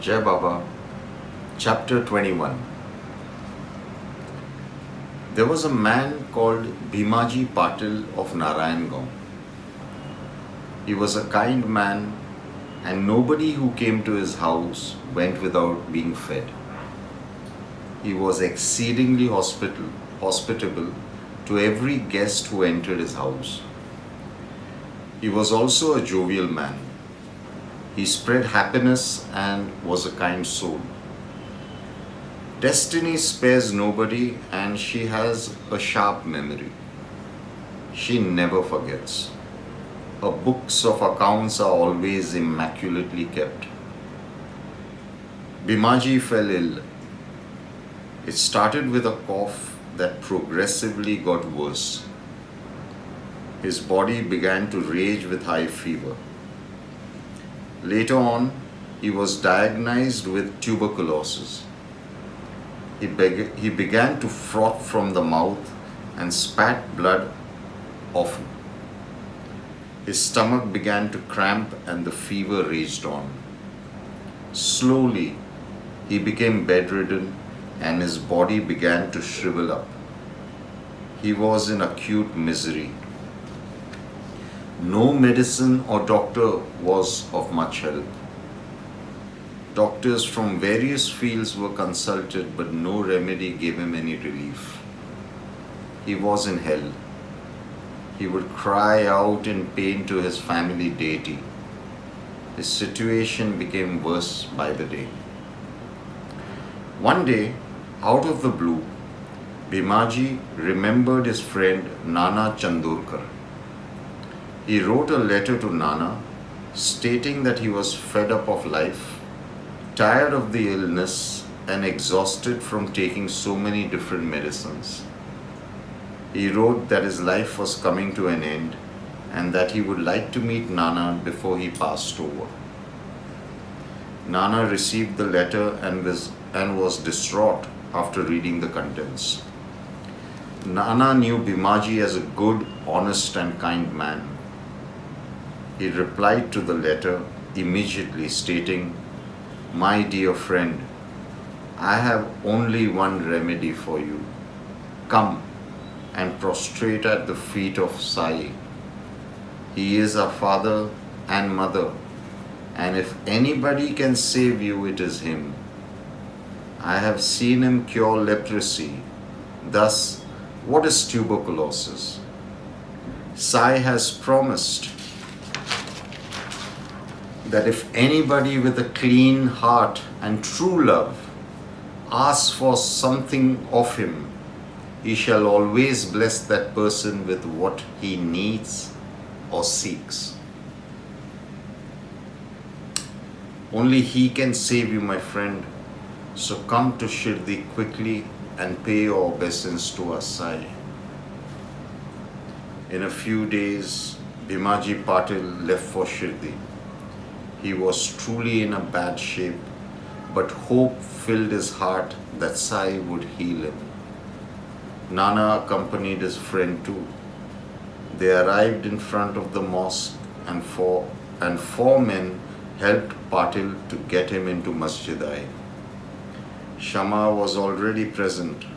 Jai Baba, Chapter 21. There was a man called Bhimaji Patil of Narayangaon. He was a kind man, and nobody who came to his house went without being fed. He was exceedingly hospitable to every guest who entered his house. He was also a jovial man. He spread happiness and was a kind soul. Destiny spares nobody, and she has a sharp memory. She never forgets. Her books of accounts are always immaculately kept. Bhimaji fell ill. It started with a cough that progressively got worse. His body began to rage with high fever. Later on, he was diagnosed with tuberculosis. He began to froth from the mouth and spat blood often. His stomach began to cramp and the fever raged on. Slowly, he became bedridden and his body began to shrivel up. He was in acute misery. No medicine or doctor was of much help. Doctors from various fields were consulted, but no remedy gave him any relief. He was in hell. He would cry out in pain to his family deity. His situation became worse by the day. One day, out of the blue, Bhimaji remembered his friend Nana Chandorkar. He wrote a letter to Nana stating that he was fed up of life, tired of the illness, and exhausted from taking so many different medicines. He wrote that his life was coming to an end and that he would like to meet Nana before he passed over. Nana received the letter and was distraught after reading the contents. Nana knew Bhimaji as a good, honest, and kind man. He replied to the letter immediately, stating, "My dear friend, I have only one remedy for you. Come and prostrate at the feet of Sai. He is our father and mother, and if anybody can save you, it is him. I have seen him cure leprosy. Thus, what is tuberculosis? Sai has promised that if anybody with a clean heart and true love asks for something of him, he shall always bless that person with what he needs or seeks. Only he can save you, my friend. So come to Shirdi quickly and pay your obeisance to our Sai." In a few days, Bhimaji Patil left for Shirdi. He was truly in a bad shape, but hope filled his heart that Sai would heal him. Nana accompanied his friend too. They arrived in front of the mosque and four men helped Patil to get him into Masjid-i. Shama was already present.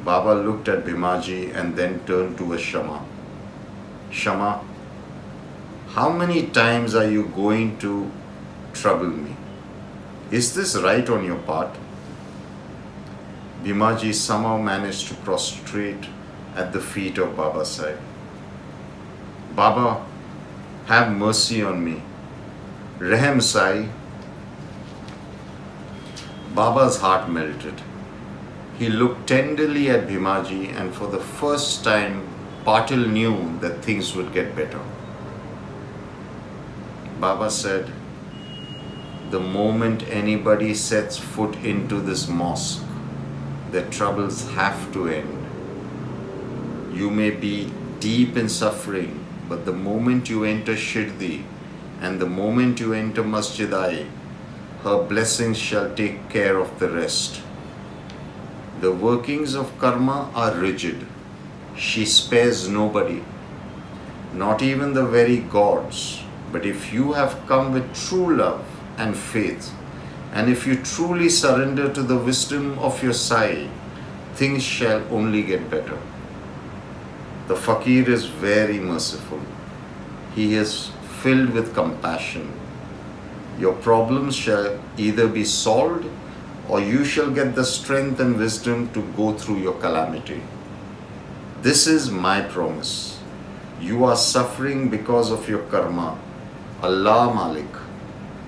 Baba looked at Bhimaji and then turned to a Shama. "Shama, how many times are you going to trouble me? Is this right on your part?" Bhimaji somehow managed to prostrate at the feet of Baba Sai. "Baba, have mercy on me. Rahm Sai." Baba's heart melted. He looked tenderly at Bhimaji, and for the first time, Patil knew that things would get better. Baba said, "The moment anybody sets foot into this mosque, their troubles have to end. You may be deep in suffering, but the moment you enter Shirdi and the moment you enter Masjid-i, her blessings shall take care of the rest. The workings of karma are rigid. She spares nobody, not even the very gods. But if you have come with true love and faith, And if you truly surrender to the wisdom of your Sai, things shall only get better. The Fakir is very merciful. He is filled with compassion. Your problems shall either be solved or you shall get the strength and wisdom to go through your calamity. This is my promise. You are suffering because of your karma. Allah Malik.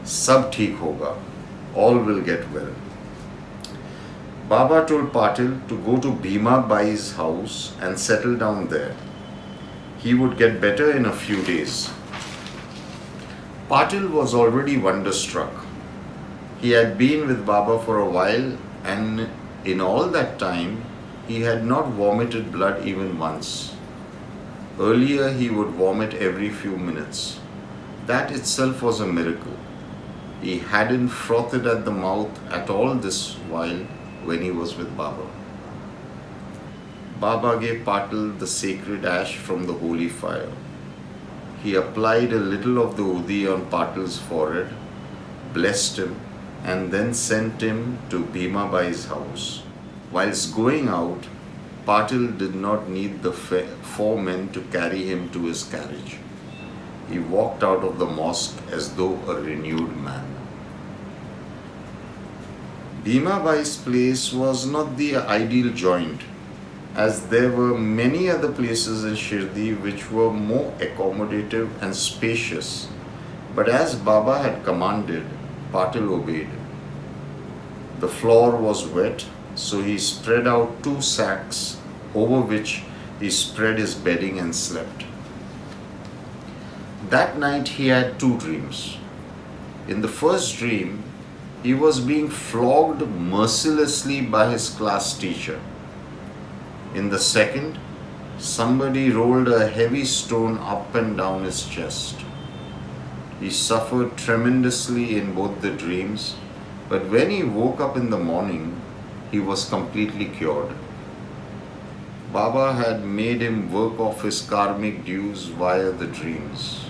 Sab theek hoga. All will get well. Baba told Patil to go to Bhima Bai's house and settle down there. He would get better in a few days. Patil was already wonderstruck. He had been with Baba for a while, and in all that time, he had not vomited blood even once. Earlier, he would vomit every few minutes. That itself was a miracle. He hadn't frothed at the mouth at all this while when he was with Baba. Baba gave Patil the sacred ash from the holy fire. He applied a little of the udi on Patil's forehead, blessed him, and then sent him to Bhima Bai's house. Whilst going out, Patil did not need the 4 men to carry him to his carriage. He walked out of the mosque as though a renewed man. Bhima Bai's place was not the ideal joint, as there were many other places in Shirdi which were more accommodative and spacious. But as Baba had commanded, Patil obeyed. The floor was wet, so he spread out 2 sacks over which he spread his bedding and slept. That night he had 2 dreams. In the first dream, he was being flogged mercilessly by his class teacher. In the second, somebody rolled a heavy stone up and down his chest. He suffered tremendously in both the dreams, but when he woke up in the morning, he was completely cured. Baba had made him work off his karmic dues via the dreams.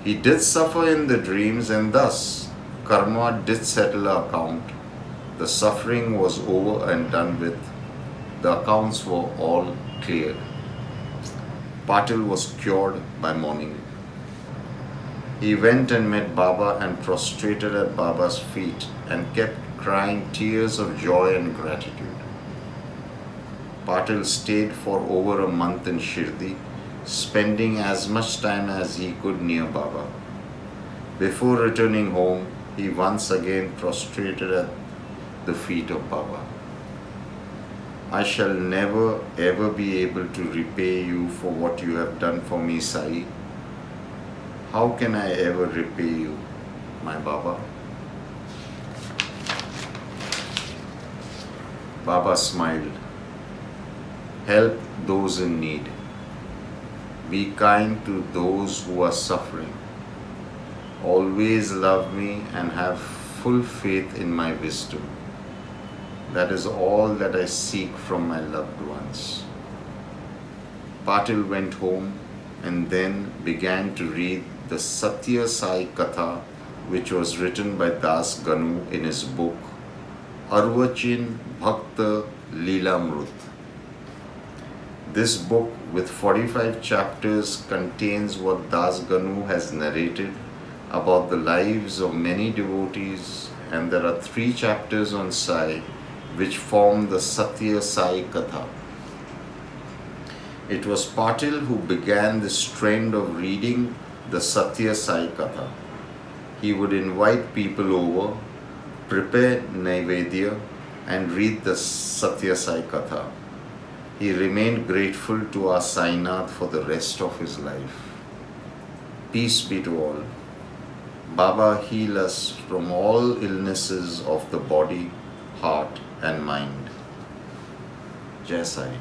He did suffer in the dreams, and thus karma did settle the account. The suffering was over and done with. The accounts were all cleared. Patil was cured by morning. He went and met Baba and prostrated at Baba's feet and kept crying tears of joy and gratitude. Patil stayed for over a month in Shirdi, spending as much time as he could near Baba. Before returning home, he once again prostrated at the feet of Baba. I shall never ever be able to repay you for what you have done for me, Sai. How can I ever repay you, my Baba? Baba smiled. Help those in need. Be kind to those who are suffering. Always love me and have full faith in my wisdom. That is all that I seek from my loved ones. Patil went home and then began to read the Satya Sai Katha, which was written by Das Ganu in his book Arvachin Bhakta Leelamrut. This book with 45 chapters contains what Das Ganu has narrated about the lives of many devotees, and there are 3 chapters on Sai which form the Satya Sai Katha. It was Patil who began this trend of reading the Satya Sai Katha. He would invite people over, prepare Naivedya, and read the Satya Sai Katha. He remained grateful to our Sainath for the rest of his life. Peace be to all. Baba heal us from all illnesses of the body, heart and mind. Jai Sai.